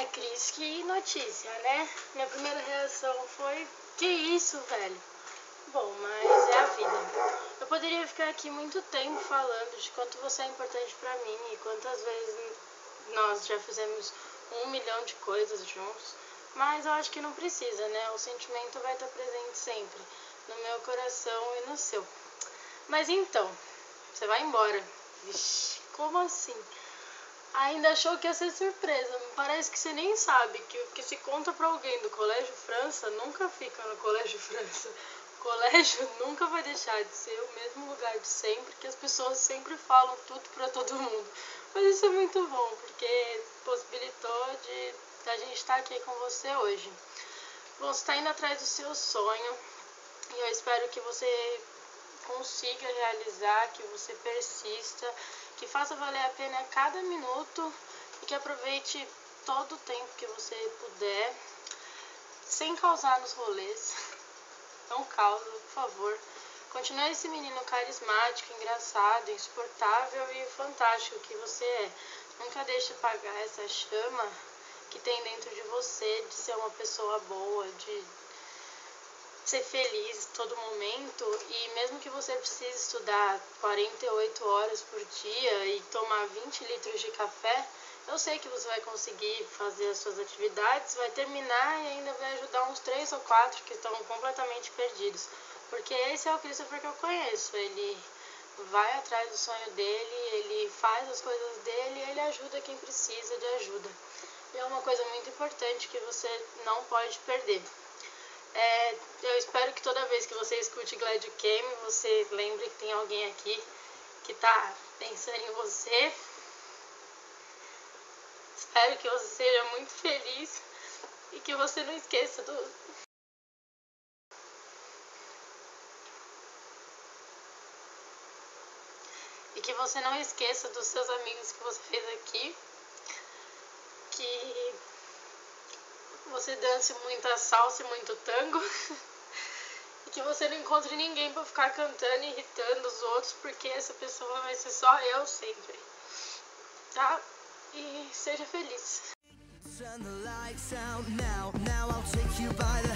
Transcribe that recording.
Cris, que notícia, né? Minha primeira reação foi: que isso, velho? Bom, mas é a vida. Eu poderia ficar aqui muito tempo falando de quanto você é importante pra mim e quantas vezes nós já fizemos 1 milhão de coisas juntos, mas eu acho que não precisa, né? O sentimento vai estar presente sempre, no meu coração e no seu. Mas então, você vai embora. Vixe, como assim? Ainda achou que ia ser surpresa. Parece que você nem sabe que o que se conta pra alguém do Colégio França nunca fica no Colégio França. O colégio nunca vai deixar de ser o mesmo lugar de sempre, que as pessoas sempre falam tudo pra todo mundo. Mas isso é muito bom, porque possibilitou de a gente estar aqui com você hoje. Bom, você está indo atrás do seu sonho e eu espero que você consiga realizar, que você persista, que faça valer a pena cada minuto e que aproveite todo o tempo que você puder, sem causar nos rolês. Não causa, por favor. Continue esse menino carismático, engraçado, insuportável e fantástico que você é. Nunca deixe apagar essa chama que tem dentro de você, de ser uma pessoa boa, de ser feliz todo momento. E mesmo que você precise estudar 48 horas por dia e tomar 20 litros de café, eu sei que você vai conseguir fazer as suas atividades, vai terminar e ainda vai ajudar uns 3 ou 4 que estão completamente perdidos. Porque esse é o Christopher que eu conheço. Ele vai atrás do sonho dele, ele faz as coisas dele e ele ajuda quem precisa de ajuda. E é uma coisa muito importante que você não pode perder. Eu espero que toda vez que você escute Glad You Came, você lembre que tem alguém aqui que tá pensando em você. Espero que você seja muito feliz e que você não esqueça dos seus amigos que você fez aqui. Que você dance muita salsa e muito tango. E que você não encontre ninguém pra ficar cantando e irritando os outros, porque essa pessoa vai ser só eu sempre. Tá? E seja feliz. Turn the lights out now, I'll take you by the